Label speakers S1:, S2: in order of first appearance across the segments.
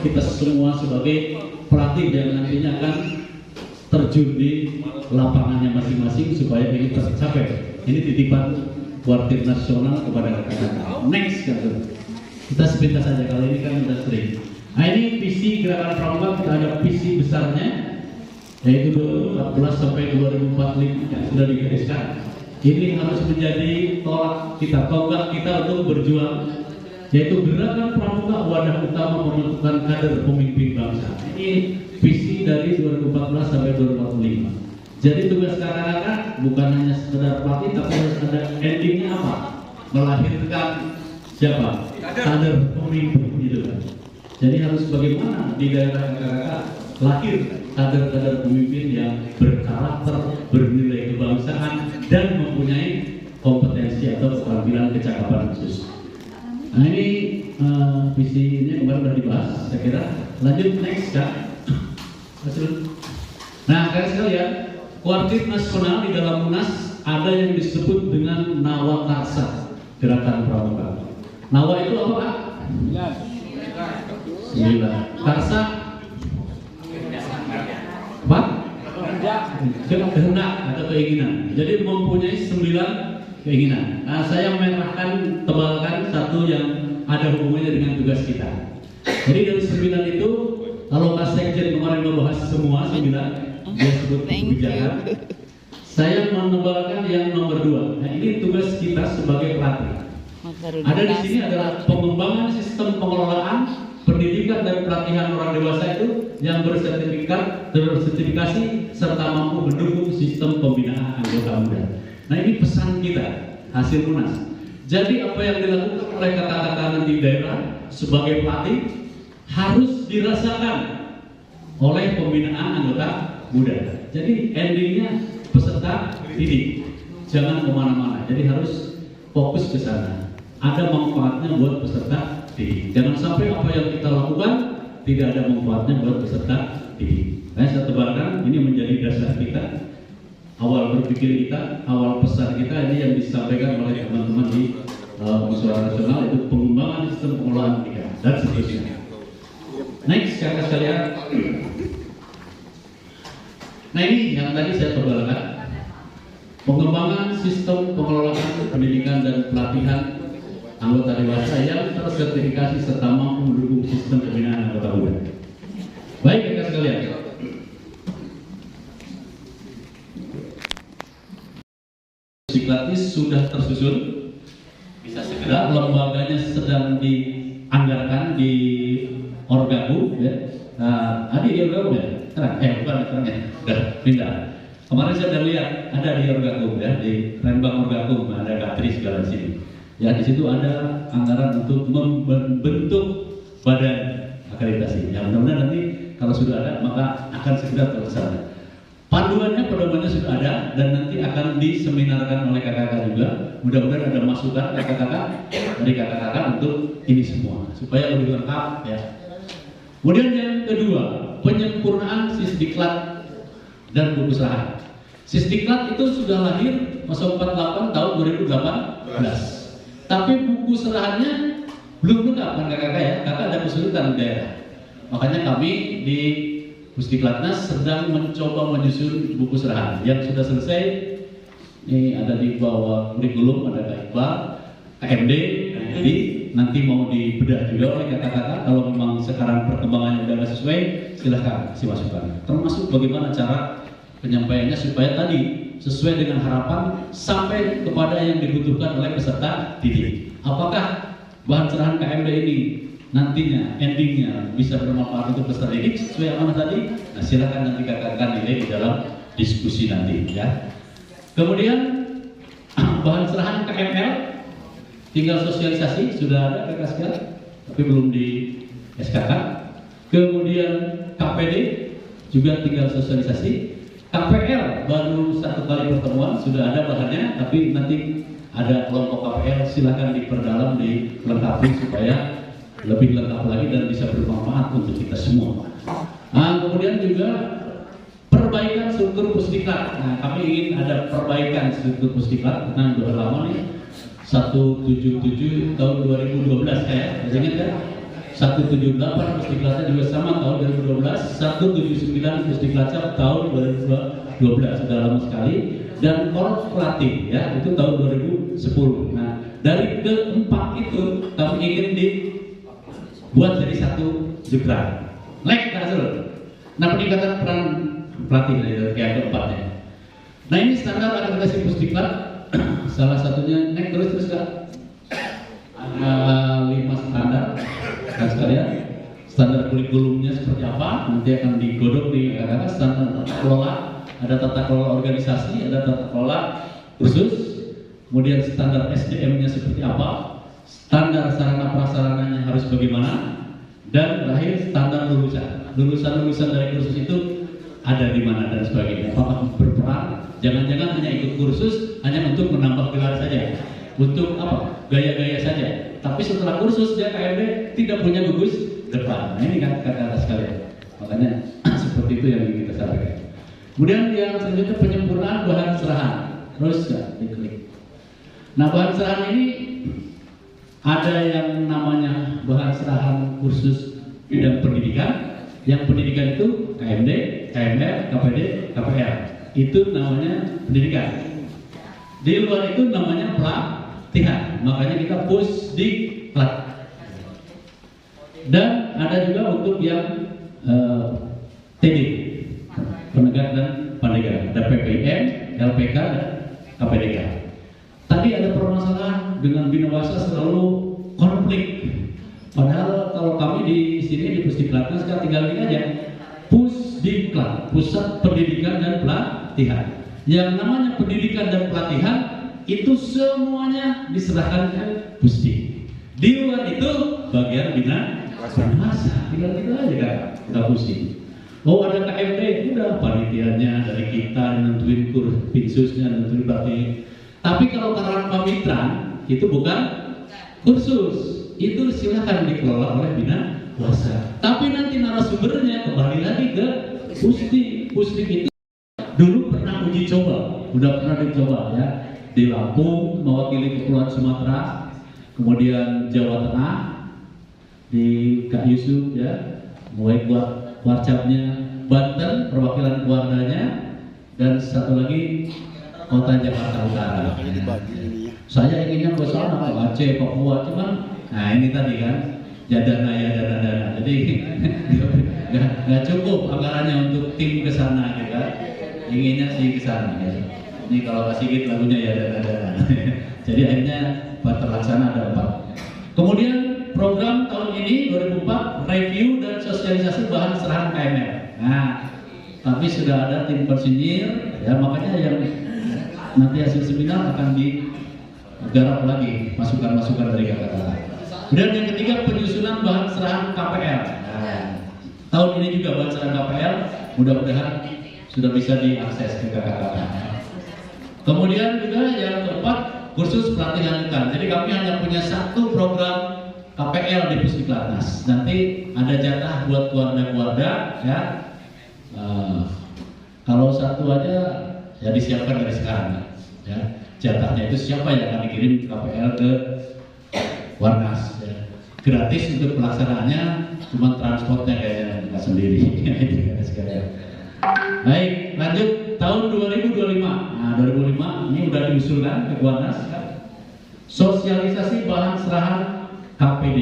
S1: kita semua sebagai pelatih yang nantinya akan terjun di lapangannya masing-masing supaya ini tercapai. Ini titipan buat tim nasional kepada rekan-rekan. Next, kita sepintas saja, kali ini kan sudah sering. Nah ini visi gerakan pramuka, kita ada visi besarnya yaitu 2014 sampai 2045 yang sudah digariskan. Ini harus menjadi tolak kita, tonggak kita untuk berjuang, yaitu gerakan pramuka wadah utama pembentukan kader pemimpin bangsa. Ini visi dari 2014 sampai 2045. Jadi tugas kakak-kakak bukan hanya sekedar pelatih, tapi harus ada endingnya apa? Melahirkan siapa? Kader pemimpin gitu kan. Jadi harus bagaimana di daerah kakak-kakak lahir kader-kader pemimpin yang berkarakter, bernilai kebangsaan, dan mempunyai kompetensi atau keterampilan kecakapan khusus. Nah ini visi ini kemarin sudah dibahas, saya kira. Lanjut next Kak. Nah kalian sekalian, Kuartit nasional di dalam Munas ada yang disebut dengan Nawa Karsa, gerakan pramuka. Nawa itu apa Kak? 9. Karsa apa? Kehendak atau keinginan. Jadi mempunyai 9 keinginan. Nah, saya merahkan, tebalkan satu yang ada hubungannya dengan tugas kita. Jadi dari 9 itu, kalau Pak Sekjen kemarin membahas semua 9, dia sebut kebijakan. Saya menebalkan yang nomor 2. Nah, ini tugas kita sebagai pelatih. Ada di sini adalah pengembangan sistem pengelolaan pendidikan dan pelatihan orang dewasa itu yang bersertifikasi serta mampu mendukung sistem pembinaan anggota muda. Nah ini pesan kita hasil Munas. Jadi apa yang dilakukan oleh kakak-kakak nanti daerah sebagai pelatih harus dirasakan oleh pembinaan anggota muda. Jadi endingnya peserta didik jangan kemana-mana. Jadi harus fokus ke sana. Ada manfaatnya buat peserta didik. Jangan sampai apa yang kita lakukan tidak ada manfaatnya buat peserta didik. Nah, saya tebarkan ini menjadi dasar kita, awal berpikir kita, awal pesan kita ini yang disampaikan oleh teman-teman di Musyawarah Nasional, itu pengembangan sistem pengelolaan pendidikan dan seterusnya. Next, kakak sekalian. Nah ini yang tadi saya tebarkan, pengembangan sistem pengelolaan pendidikan dan pelatihan anggota dewasa yang tersertifikasi serta mampu mendukung sistem pembinaan anggota muda. Baik kakak sekalian. Siklatis sudah tersusun, bisa segera, lembaganya sedang dianggarkan di Orgaku, ya. Di Orgaku ya, bukan ya, udah pindah. Kemarin saya sudah lihat ada di Orgaku ya, di Rembang Orgaku ada Katri segala di sini. Ya di situ ada anggaran untuk membentuk badan akreditasi. Ya mudah-mudahan nanti kalau sudah ada maka akan segera terlaksana. Panduannya, pedomannya sudah ada dan nanti akan diseminarkan oleh kakak-kakak juga. Mudah-mudahan ada masukan kakak-kakak dari kakak-kakak untuk ini semua supaya lebih lengkap ya. Kemudian yang kedua, penyempurnaan Sisdiklat dan buku serahan. Sisdiklat itu sudah lahir 048 tahun 2018. Tapi buku serahannya belum lengkap kan kakak-kakak ya, kakak ada kesulitan di daerah. Makanya kami di Pusdiklatnas sedang mencoba menyusun buku serahan yang sudah selesai. Ini ada di bawah kurikulum, ada Kak Iqbal, KMD, jadi nanti mau dibedah juga oleh kakak-kakak. Kalau memang sekarang perkembangannya sudah sesuai, silahkan kasih masukan. Termasuk bagaimana cara penyampaiannya supaya tadi sesuai dengan harapan sampai kepada yang dibutuhkan oleh peserta didik. Apakah bahan serahan KMD ini nantinya endingnya bisa bermanfaat untuk peserta didik sesuai amanah tadi? Nah silakan nanti kakak-kakak nilai di dalam diskusi nanti ya. Kemudian bahan serahan KML tinggal sosialisasi, sudah ada kakak sekalian tapi belum di SKK. Kemudian KPD juga tinggal sosialisasi. KPL baru satu kali pertemuan, sudah ada bahannya, tapi nanti ada kelompok KPL, silahkan diperdalam, dilengkapi supaya lebih lengkap lagi dan bisa bermanfaat untuk kita semua. Nah, kemudian juga perbaikan struktur Pusdiklat. Nah, kami ingin ada perbaikan struktur Pusdiklat, karena sudah lama nih, 177 tahun 2012 kayak, masih ingat kan? 178 Pusdiklatnya juga sama tahun 2012, 179 Pusdiklatnya tahun 2012, sudah lama sekali, dan Korps Pelatih ya itu tahun 2010. Nah dari keempat itu kami ingin dibuat jadi satu jebran. Nah peningkatan peran pelatih dari keempatnya. Nah ini standar akreditasi Pusdiklat, salah satunya terus kan? Ada 5 standar kan sekalian. Standar kurikulumnya seperti apa? Nanti akan digodok di kakak standar tata kelola, ada tata kelola organisasi, ada tata kelola kursus, kemudian standar SDM-nya seperti apa, standar sarana prasarananya harus bagaimana, dan terakhir standar lulusan dari kursus itu ada di mana dan sebagainya. Apakah berperan? Jangan-jangan hanya ikut kursus hanya untuk menambah gelar saja, untuk apa? Gaya-gaya saja. Tapi setelah kursus dia KMD tidak punya gugus depan. Nah ini kan kata-kata sekalian. Makanya seperti itu yang ingin kita sampaikan. Kemudian yang selanjutnya penyempurnaan bahan serahan. Terus ya, diklik. Nah bahan serahan ini ada yang namanya bahan serahan kursus bidang pendidikan. Yang pendidikan itu KMD, KMR, KPD, KPR. Itu namanya pendidikan. Di luar itu namanya pelatihan. Makanya kita Pusdiklat. Dan ada juga untuk yang TD, penegak dan pandega. Ada PPM, LPK, dan KPDK. Tadi ada permasalahan dengan Binawasa selalu konflik. Padahal kalau kami di sini di Pusdiklatnya sekarang tinggal ini aja Pusdiklat, Pusat Pendidikan dan Pelatihan. Yang namanya pendidikan dan pelatihan itu semuanya diserahkan ke Pusdik. Di luar itu bagian Binawasa, tinggal gitu aja kan, kita Pusdik. Oh ada KMD, udah panitianya dari kita nentuin kursusnya, nentuin pelatihan. Tapi kalau karyawan pamitra itu bukan kursus, itu silakan dikelola oleh Binawasa. Tapi nanti narasumbernya kembali lagi ke Pusdik. Pusdik itu dulu pernah uji coba, udah pernah dicoba ya di Lampung mewakili Kepulauan Sumatera, kemudian Jawa Tengah di Kak Yusuf ya, mulai buat warcapnya Banten perwakilan keluarganya, dan satu lagi Kota Jakarta Utara. Saya inginnya ke sana, ke Aceh, Papua, cuman nah ini tadi kan dana, jadi nggak cukup anggarannya untuk tim ke sana gitu kan. Inginnya sih ke sana ya. Ini kalau kasih gitu lagunya ya dana. Jadi akhirnya terlaksana ada 4. Kemudian program tahun ini 2004 review dan sosialisasi bahan serahan KMR. Nah, tapi sudah ada tim konsinyir ya, makanya yang nanti hasil seminar akan digarap lagi masukan-masukan dari kakak-kakak. Kemudian yang ketiga penyusunan bahan serahan KPL. Nah, tahun ini juga bahan serahan KPL mudah-mudahan sudah bisa diakses ke kakak-kakak. Kemudian juga yang keempat kursus pelatihan ikan. Jadi kami hanya punya satu program KPL di Pusdiklatnas. Nanti ada jatah buat keluarga-keluarga ya. Kalau satu aja ya disiapkan dari sekarang ya. Jatahnya itu siapa yang akan dikirim KPL ke Warnas ya. Gratis untuk pelaksanaannya, cuma transportnya kayaknya nggak sendiri. Baik, lanjut tahun 2025. Nah, 2005 ini udah diusulkan ke Warnas kan? Sosialisasi bahan serahan KPD.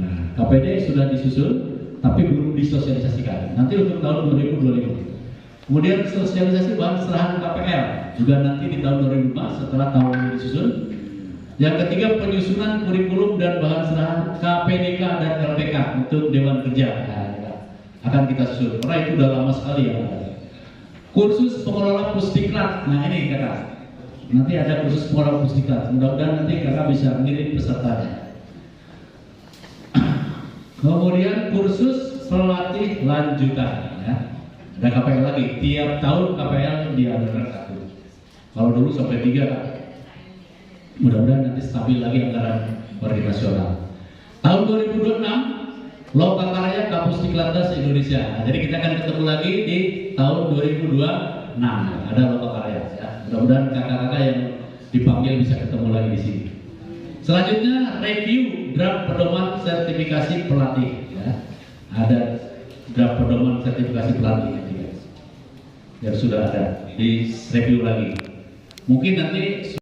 S1: Nah, KPD sudah disusun tapi belum disosialisasikan. Nanti untuk tahun 2025. Kemudian sosialisasi bahan serahan KPL juga nanti di tahun 2005 setelah tahun ini disusun. Yang ketiga penyusunan kurikulum dan bahan serahan KPDK dan LPK untuk Dewan Kerja. Nah, akan kita susun. Karena itu udah lama sekali ya. Kursus pengelola Pusdiklat. Nah ini kakak. Nanti ada kursus pengelola Pusdiklat. Mudah-mudahan nanti kakak bisa ngirim pesertanya. Kemudian kursus pelatih lanjutan. Ya. Ada KPL lagi. Tiap tahun KPL diadakan 1. Kalau dulu sampai 3 kan. Mudah-mudahan nanti stabil lagi anggaran nasional. Tahun 2026 Lokakarya Pusdiklatnas Indonesia. Nah, jadi kita akan ketemu lagi di tahun 2026. Ada Lokakarya ya. Mudah-mudahan kakak-kakak yang dipanggil bisa ketemu lagi di sini. Selanjutnya review draft pedoman sertifikasi pelatih. ada draft pedoman sertifikasi pelatih yang sudah ada, di review lagi. Mungkin nanti